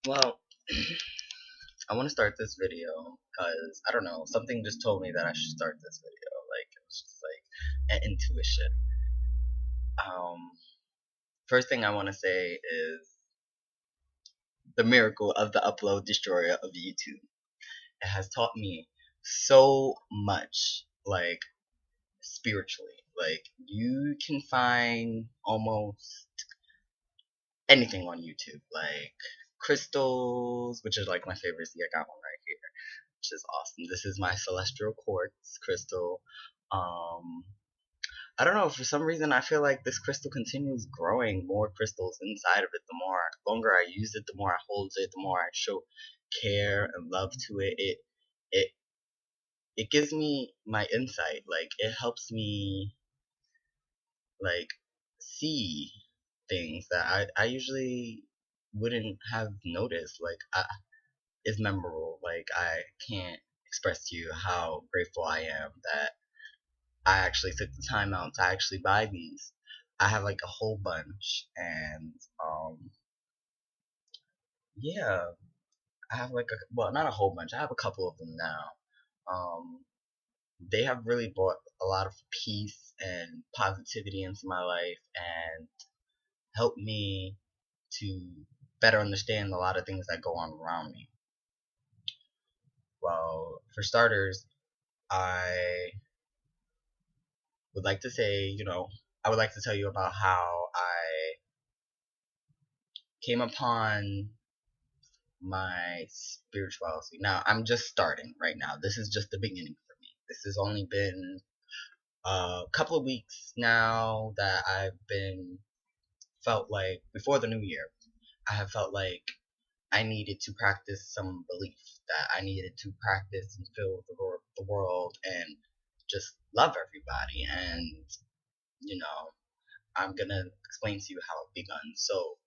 Well, I want to start this video because I don't know, something just told me that I should start this video. Like it was just like an intuition. Um, First thing I want to say is the miracle of the upload destroyer of YouTube. It has taught me so much, like spiritually. Like you can find almost anything on YouTube, like crystals, which is like my favorite. See, I got one right here, which is awesome. This is my celestial quartz crystal. Um, I don't know, for some reason I feel like this crystal continues growing more crystals inside of it. The more longer I use it, the more I hold it, the more I show care and love to it. It it gives me my insight. Like it helps me like see things that I usually wouldn't have noticed. It's memorable. Like I can't express to you how grateful I am that I actually took the time out to actually buy these. I have like a whole bunch, and yeah, I have like a well, not a whole bunch. I have a couple of them now. Um, they have really brought a lot of peace and positivity into my life, and helped me to better understand a lot of things that go on around me. Well, for starters, I would like to say, I would like to tell you about how I came upon my spirituality. Now, I'm just starting right now. This is just the beginning for me. This has only been a couple of weeks now that I've been felt like before the new year, I have felt like I needed to practice some belief, that I needed to practice and feel the world and just love everybody. And, you know, I'm gonna explain to you how it begun. So,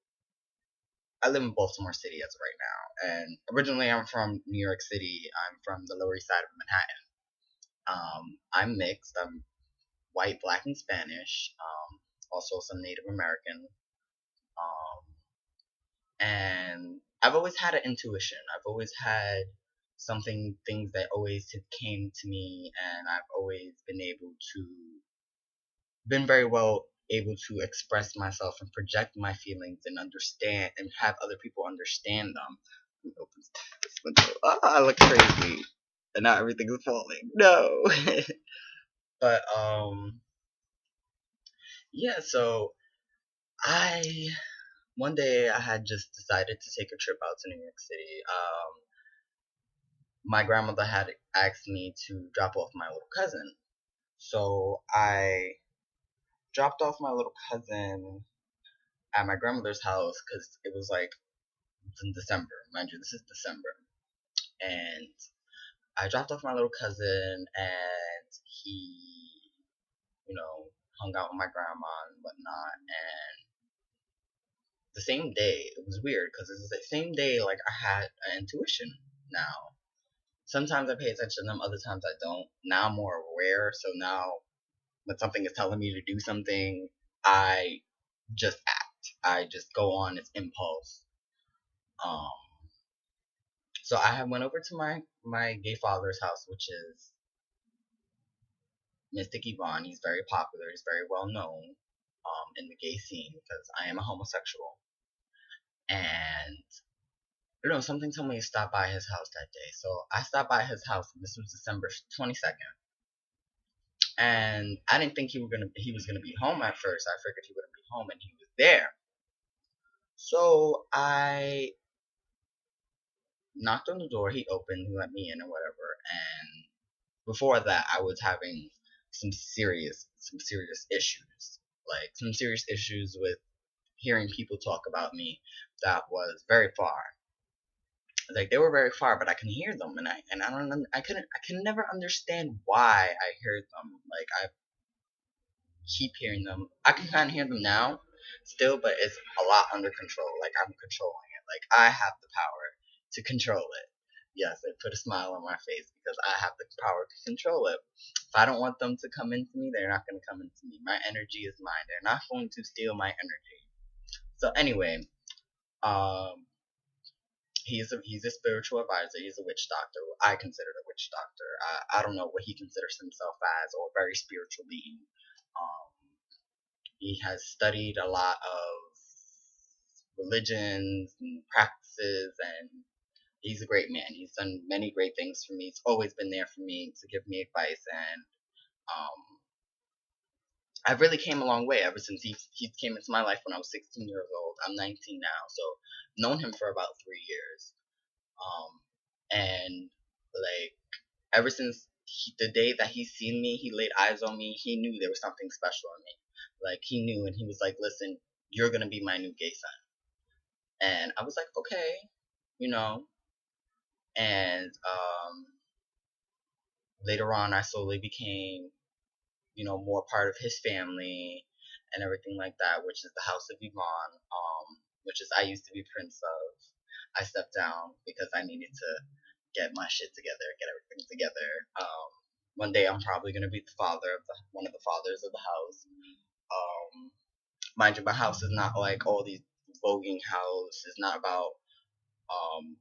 I live in Baltimore City as of right now, and originally I'm from New York City. I'm from the Lower East Side of Manhattan. I'm mixed. I'm white, black, and Spanish. Also some Native American. Um, and I've always had an intuition. I've always had things that always came to me, and I've always been very well able to express myself and project my feelings and understand and have other people understand them. Let me open this window. I look crazy, and now everything is falling. No, but yeah. So I one day I had just decided to take a trip out to New York City. My grandmother had asked me to drop off my little cousin, so I dropped off my little cousin at my grandmother's house because it was like in December. Mind you, this is December. And I dropped off my little cousin, and he, hung out with my grandma and whatnot. And the same day, it was weird because it was the same day like I had an intuition now. Sometimes I pay attention to them, other times I don't. Now I'm more aware, so now when something is telling me to do something, I just act. I just go on its impulse. Um, so I have went over to my gay father's house, which is Mystic Yvonne. He's very popular. He's very well known in the gay scene because I am a homosexual. And something told me to stop by his house that day. So I stopped by his house. And this was December 22nd, and I didn't think he was gonna be home at first. I figured he wouldn't be home, and he was there. So I knocked on the door. He opened. He let me in, or whatever. And before that, I was having some serious issues, like some serious issues with hearing people talk about me that was very far. Like they were very far, but I can hear them, and I don't I can never understand why I heard them. Like I keep hearing them. I can kind of hear them now, still, but it's a lot under control. Like I'm controlling it. Like I have the power to control it. Yes, it put a smile on my face because I have the power to control it. If I don't want them to come into me, they're not going to come into me. My energy is mine. They're not going to steal my energy. So anyway, um, He's a spiritual advisor. He's a witch doctor. I consider a witch doctor. I don't know what he considers himself as, or a very spiritual being. Um, he has studied a lot of religions and practices, and he's a great man. He's done many great things for me. He's always been there for me to give me advice, and um, I've really came a long way ever since he came into my life when I was 16 years old. I'm 19 now, so known him for about 3 years. And like ever since the day that he seen me, he laid eyes on me. He knew there was something special in me. Like he knew, and he was like, "Listen, you're gonna be my new gay son." And I was like, "Okay, you know." And later on, I slowly became, more part of his family and everything like that, which is the House of Yvonne, which is I used to be Prince of. I stepped down because I needed to get my shit together, get everything together. One day I'm probably gonna be the father of one of the fathers of the house. Um, Mind you, my house is not like all these voguing house. Um,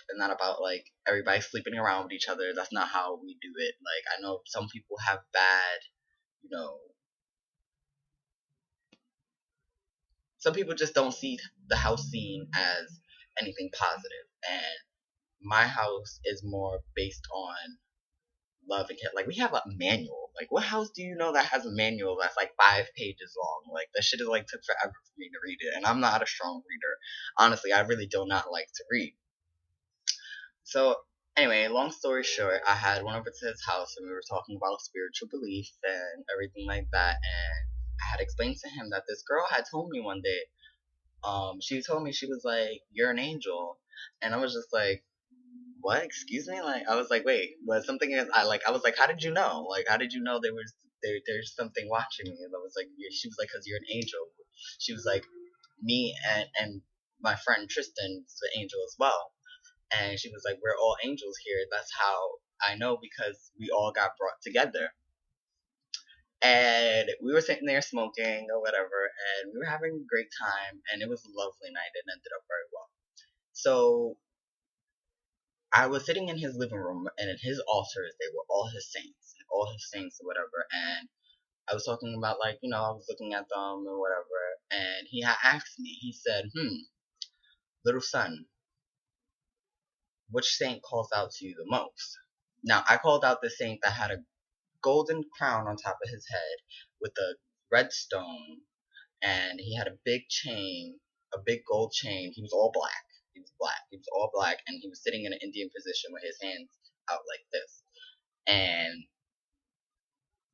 it's not about like everybody sleeping around with each other. That's not how we do it. Like I know some people have bad, you know, some people just don't see the house scene as anything positive, and my house is more based on love and care. Like we have a manual. Like what house do you know that has a manual that's like 5 pages long? Like that shit is like took forever for me to read it, and I'm not a strong reader. Honestly, I really do not like to read. So anyway, long story short, I had went over to his house and we were talking about spiritual belief and everything like that, and I had explained to him that this girl had told me one day. She told me, she was like, "You're an angel," and I was just like, "What? Excuse me?" Like I was like, "Wait, was something?" I was like, "How did you know? Like, how did you know there's something watching me?" And I was like, yeah. She was like, "Cause you're an angel." She was like, "Me and my friend Tristan's the angel as well," and she was like, "We're all angels here. That's how I know because we all got brought together." And we were sitting there smoking or whatever, and we were having a great time, and it was a lovely night. It ended up very well. So I was sitting in his living room, and in his altars, they were all his saints or whatever. And I was talking about, like, I was looking at them or whatever, and he had asked me. He said, "Little son, which saint calls out to you the most?" Now I called out the saint that had a golden crown on top of his head with a red stone, and he had a big chain, a big gold chain. He was all black. He was black. He was all black, and he was sitting in an Indian position with his hands out like this. And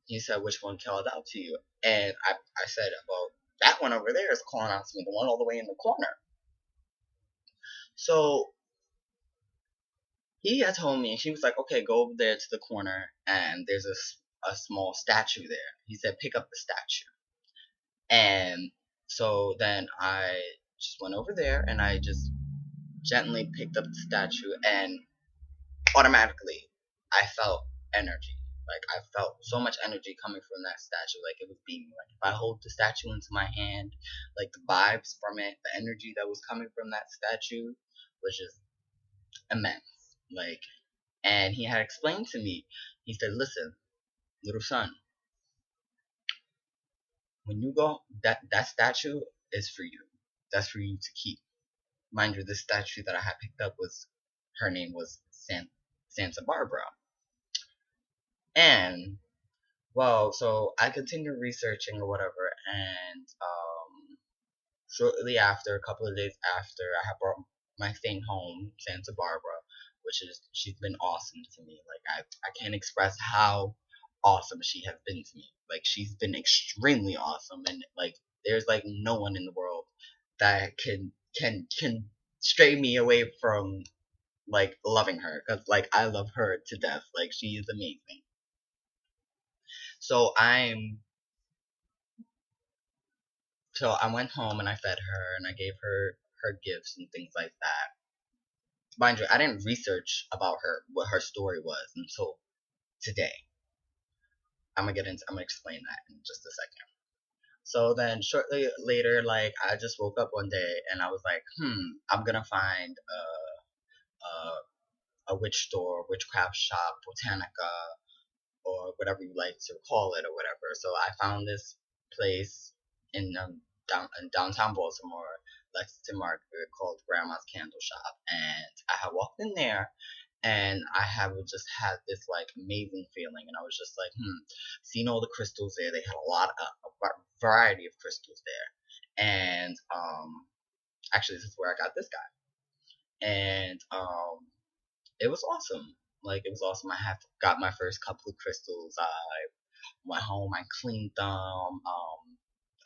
he said, "Which one called out to you?" And I said, "Well, that one over there is calling out to me, the one all the way in the corner." So he had told me, and she was like, "Okay, go over there to the corner, and there's a small statue there." He said, "Pick up the statue." And so then I just went over there, and I just gently picked up the statue, and automatically I felt energy. Like I felt so much energy coming from that statue, like it was beaming. Like if I hold the statue into my hand, like the vibes from it, the energy that was coming from that statue was just immense. Like, and he had explained to me, he said, "Listen, little son, when you go, that statue is for you. That's for you to keep." Mind you, this statue that I had picked up was, her name was Santa Barbara. And well, so I continued researching or whatever, and shortly after, a couple of days after, I had brought my thing home, Santa Barbara, which is, she's been awesome to me. Like I can't express how awesome she has been to me. Like she's been extremely awesome, and like there's like no one in the world that can stray me away from like loving her, because like I love her to death. Like she is amazing. So I went home and I fed her and I gave her her gifts and things like that. Mind you, I didn't research about her, what her story was, until today. I'm gonna explain that in just a second. So then shortly later, like I just woke up one day and I was like, I'm gonna find a witch store, witchcraft shop, botanica, or whatever you like to call it or whatever. So I found this place in in downtown Baltimore, Lexington Market, called Grandma's Candle Shop, and I had walked in there and I have just had this like amazing feeling, and I was just like, seeing all the crystals there. They had a lot of a variety of crystals there, and actually this is where I got this guy, and it was awesome. Like it was awesome. I have got my first couple of crystals. I went home, I cleaned them,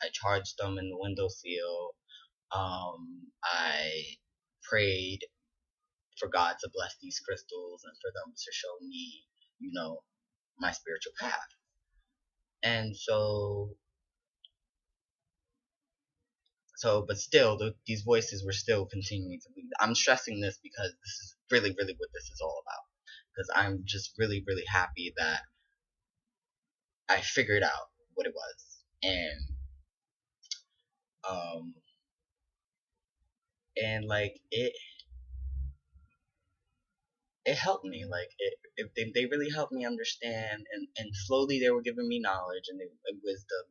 I charged them in the windowsill. I prayed for God to bless these crystals and for them to show me, you know, my spiritual path. And but still, these voices were still continuing to be. I'm stressing this because this is really, really what this is all about. Because I'm just really, really happy that I figured out what it was, um, and like it helped me. Like they really helped me understand, and slowly they were giving me knowledge and wisdom,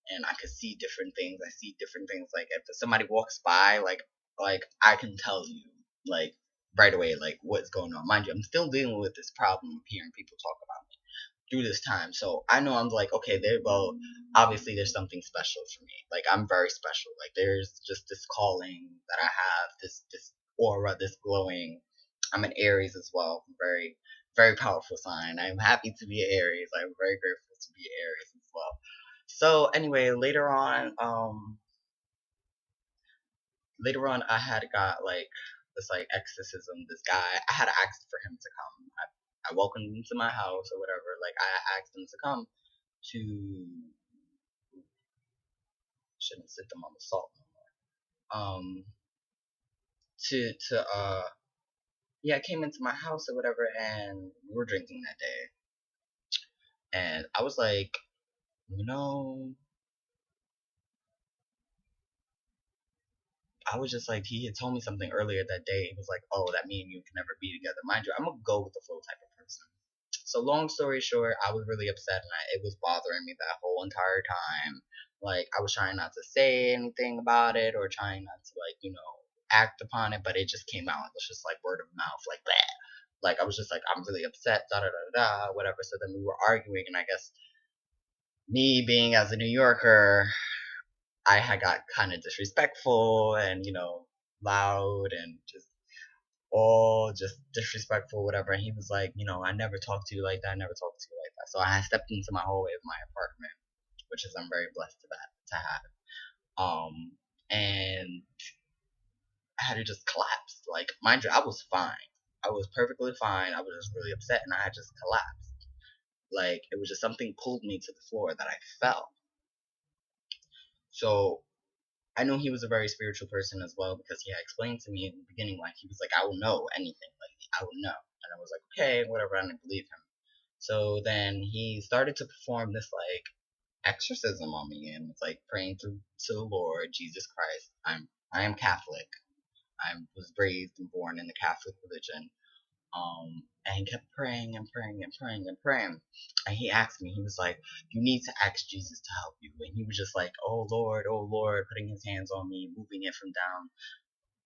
and I could see different things. I see different things. Like if somebody walks by, like I can tell you like right away like what's going on. Mind you, I'm still dealing with this problem of hearing people talk about me through this time. So I know I'm like, okay, there well, obviously there's something special for me. Like I'm very special. Like there's just this calling that I have, this aura, this glowing. I'm an Aries as well. Very, very powerful sign. I'm happy to be an Aries. I'm very grateful to be an Aries as well. So anyway, later on I had got like this like exorcism. This guy, I had asked for him to come. I welcomed him to my house or whatever. Like I asked him to come to shouldn't sit them on the salt no more. To yeah, came into my house or whatever, and we were drinking that day, and I was like, you know, I was just like, he had told me something earlier that day. He was like, oh, that me and you can never be together. Mind you, I'm a go with the flow type of person. So long story short, I was really upset, and it was bothering me that whole entire time. Like I was trying not to say anything about it or trying not to like act upon it, but it just came out. It was just like word of mouth, like that. Like I was just like I'm really upset, da da da da, whatever. So then we were arguing, and I guess me being as a New Yorker, I had got kind of disrespectful and loud and just all just disrespectful, whatever. And he was like, I never talked to you like that. I never talked to you like that. So I stepped into my hallway of my apartment, which is I'm very blessed to have. And I had to just collapse. Like, mind you, I was fine. I was perfectly fine. I was just really upset, and I had just collapsed. Like, it was just something pulled me to the floor that I fell. So I know he was a very spiritual person as well because he had explained to me in the beginning, like he was like, I will know anything, like I will know, and I was like, okay, whatever, I didn't believe him. So then he started to perform this like exorcism on me, and it's like praying to the Lord Jesus Christ. I am Catholic. I was raised and born in the Catholic religion. And he kept praying and praying and praying and praying. And he asked me, he was like, you need to ask Jesus to help you. And he was just like, oh Lord, putting his hands on me, moving it from down,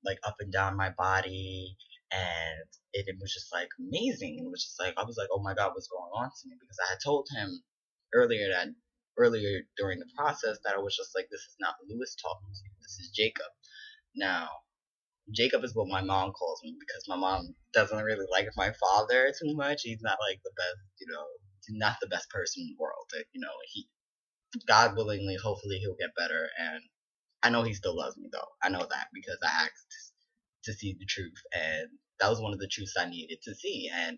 like up and down my body. And it was just like amazing. It was just like, I was like, oh my God, what's going on to me? Because I had told him earlier during the process that I was just like, this is not Lewis talking to you. This is Jacob. Now, Jacob is what my mom calls me because my mom doesn't really like my father too much. He's not like the best, he's not the best person in the world. He, God willingly, hopefully he'll get better. And I know he still loves me though. I know that because I asked to see the truth, and that was one of the truths I needed to see. And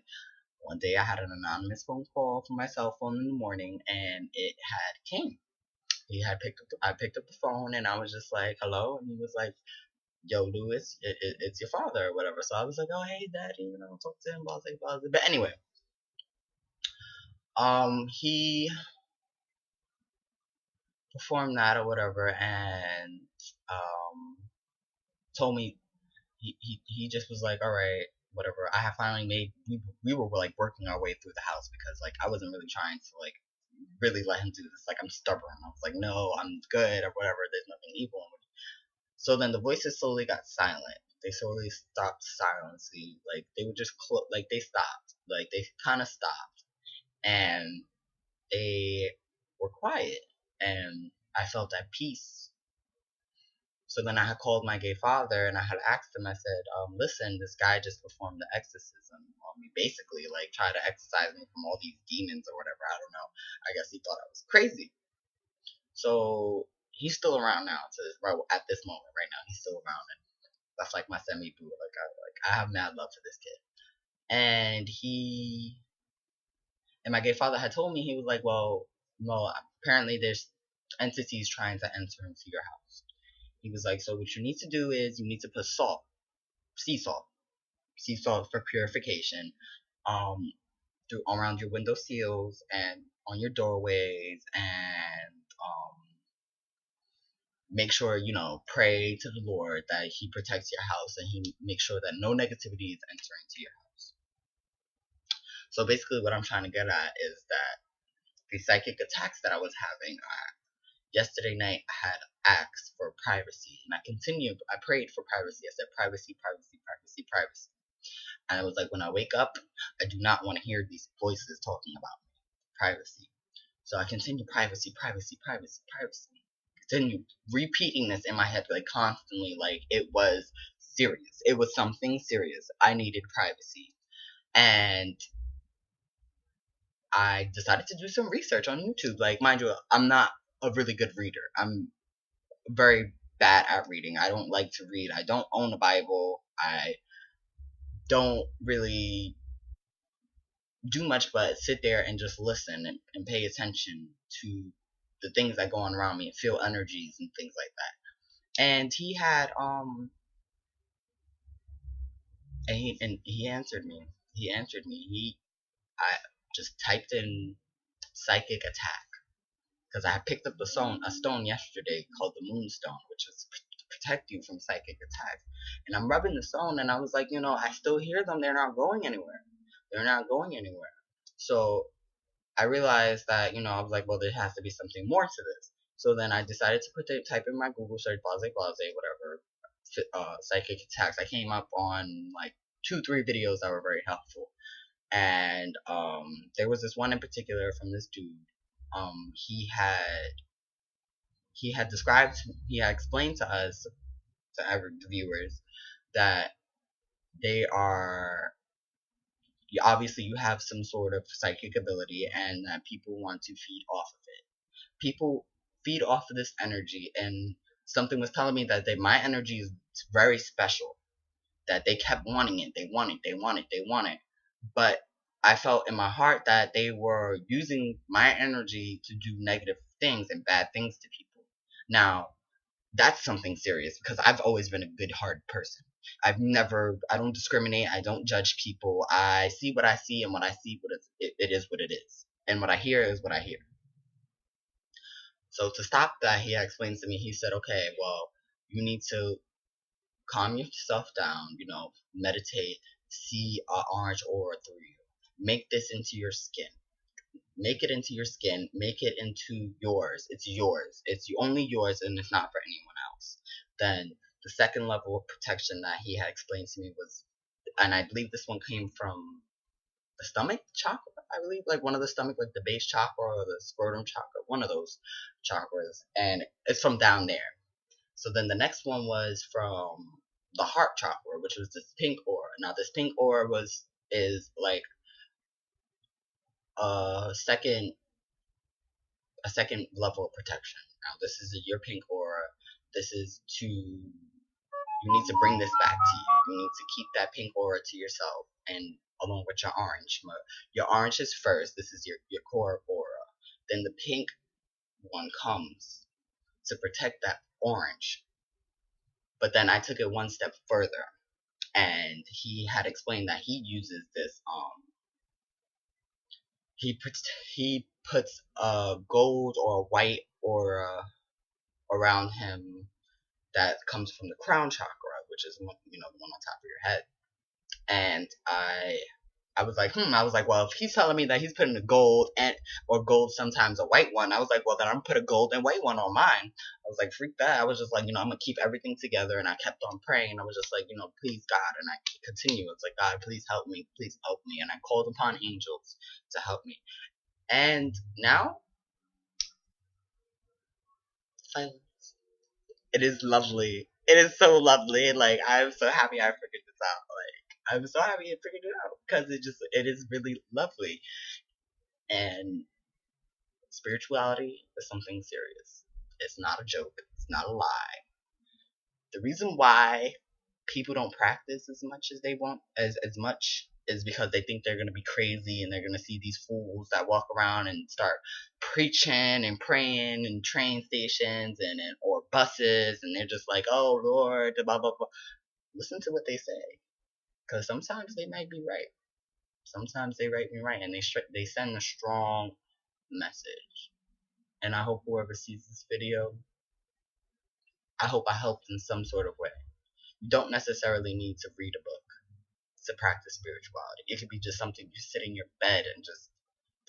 one day I had an anonymous phone call from my cell phone in the morning, and it had came. I picked up the phone, and I was just like, hello, and he was like, yo, Lewis, it's your father or whatever. So I was like, oh, hey, daddy, talk to him, blah, blah, blah. But anyway, he performed that or whatever, and told me he just was like, all right, whatever. I have finally made we were like working our way through the house because like I wasn't really trying to like really let him do this. Like I'm stubborn. I was like, no, I'm good or whatever. There's nothing evil in me. So then the voices slowly got silent. They slowly stopped silencing. Like they would just like they stopped. Like they kind of stopped, and they were quiet, and I felt at peace. So then I had called my gay father and I had asked him, I said, listen, this guy just performed the exorcism on me, basically, like try to exorcise me from all these demons or whatever. I don't know. I guess he thought I was crazy. So he's still around now. Right at this moment, right now, he's still around, and that's like my semi boo. I have mad love for this kid, and my gay father had told me, he was like, well, apparently there's entities trying to enter into your house. He was like, so what you need to do is you need to put salt, sea salt, sea salt for purification, um, through around your window sills and on your doorways, and make sure pray to the Lord that He protects your house and He makes sure that no negativity is entering to your house. So basically, what I'm trying to get at is that the psychic attacks that I was having, yesterday night I had asked for privacy, and I prayed for privacy. I said privacy, privacy, privacy, privacy. And I was like, when I wake up, I do not want to hear these voices talking about me. Privacy. So I continue privacy, privacy, privacy, privacy. Continue repeating this in my head like constantly, like it was serious. It was something serious. I needed privacy. And I decided to do some research on YouTube. Like, mind you, I'm not a really good reader. I'm very bad at reading. I don't like to read. I don't own a Bible. I don't really do much but sit there and just listen and pay attention to the things that go on around me and feel energies and things like that. And he had he answered me. I just typed in psychic attack because I picked up a stone yesterday called the Moonstone, which is to protect you from psychic attacks. And I'm rubbing the stone, and I was like, I still hear them. They're not going anywhere. They're not going anywhere. So I realized that, I was like, well, there has to be something more to this. So then I decided to type in my Google search, blase, blase, whatever, psychic attacks. I came up on like 2-3 videos that were very helpful. And there was this one in particular from this dude. He had explained to us, to our viewers, that they are obviously you have some sort of psychic ability and that people want to feed off of it. People feed off of this energy, and something was telling me that my energy is very special, that they kept wanting it, they want it, they want it, they want it. But I felt in my heart that they were using my energy to do negative things and bad things to people. Now, that's something serious because I've always been a good-hearted person. I don't discriminate. I don't judge people. I see what I see, and what I see, it is what it is. And what I hear is what I hear. So to stop that, he explained to me, he said, okay, well, you need to calm yourself down, meditate, see an orange aura through you. Make this into your skin. Make it into your skin. Make it into yours. It's yours. It's only yours, and it's not for anyone else. Then the second level of protection that he had explained to me was, and I believe this one came from the stomach chakra. I believe like one of the stomach, like the base chakra or the scrotum chakra, one of those chakras, and it's from down there. So then the next one was from the heart chakra, which was this pink aura. Now this pink aura is like a second level of protection. Now this is your pink aura. This is you need to bring this back to you. You need to keep that pink aura to yourself, and along with your orange. Your orange is first. This is your core aura. Then the pink one comes to protect that orange. But then I took it one step further, and he had explained that he uses this he puts a gold or a white aura around him that comes from the crown chakra, which is, you know, the one on top of your head. And I was like, I was like, well, if he's telling me that he's putting a gold and or gold sometimes a white one, I was like, well, then I'm gonna put a gold and white one on mine. I was like, freak that. I was just like, you know, I'm gonna keep everything together, and I kept on praying. I was just like, you know, please God, and I continue. It's like, God, please help me, and I called upon angels to help me. And now, silence. It is lovely. It is so lovely. Like, I'm so happy I figured this out. Like, I'm so happy I figured it out because it is really lovely. And spirituality is something serious. It's not a joke. It's not a lie. The reason why people don't practice as much as they want as much is because they think they're gonna be crazy and they're gonna see these fools that walk around and start preaching and praying in train stations and or buses, and they're just like, oh Lord, blah blah blah. Listen to what they say, because sometimes they might be right. Sometimes they might be right, and they send a strong message. And I hope whoever sees this video, I hope I helped in some sort of way. You don't necessarily need to read a book to practice spirituality. It could be just something you sit in your bed and just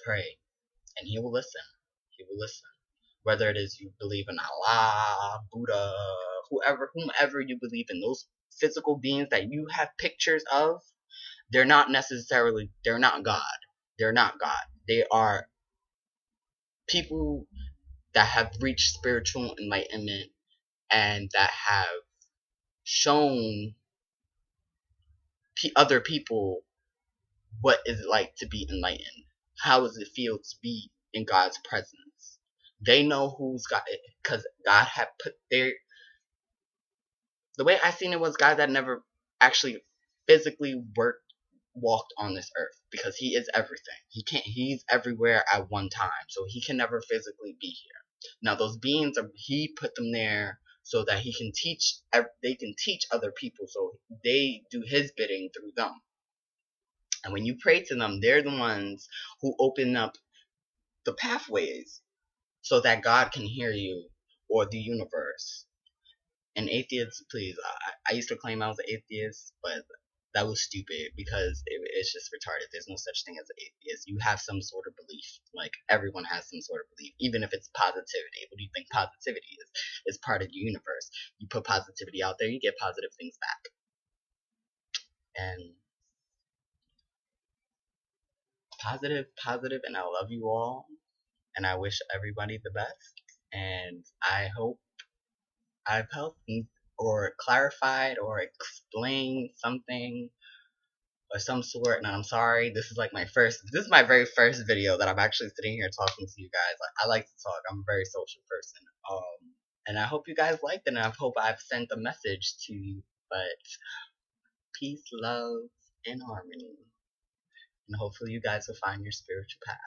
pray, and He will listen. He will listen. Whether it is you believe in Allah, Buddha, whomever you believe in, those physical beings that you have pictures of, they're not God. They're not God. They are people that have reached spiritual enlightenment and that have shown other people what is it like to be enlightened. How does it feel to be in God's presence? They know who's got it, because God had put their. The way I seen it was God that never actually physically walked on this earth, because He is everything. He's everywhere at one time, so He can never physically be here. Now those beings He put them there so that they can teach other people, so they do His bidding through them. And when you pray to them, they're the ones who open up the pathways so that God can hear you, or the universe. And atheists, please, I used to claim I was an atheist, but that was stupid, because it's just retarded. There's no such thing as an atheist. You have some sort of belief. Like, everyone has some sort of belief, even if it's positivity. What do you think positivity is? It's part of the universe. You put positivity out there, you get positive things back. And positive, and I love you all, and I wish everybody the best, and I hope I've helped or clarified or explained something or some sort. And I'm sorry, this is my very first video that I'm actually sitting here talking to you guys. I like to talk. I'm a very social person. And I hope you guys liked it, and I hope I've sent a message to you. But peace, love, and harmony. And hopefully you guys will find your spiritual path.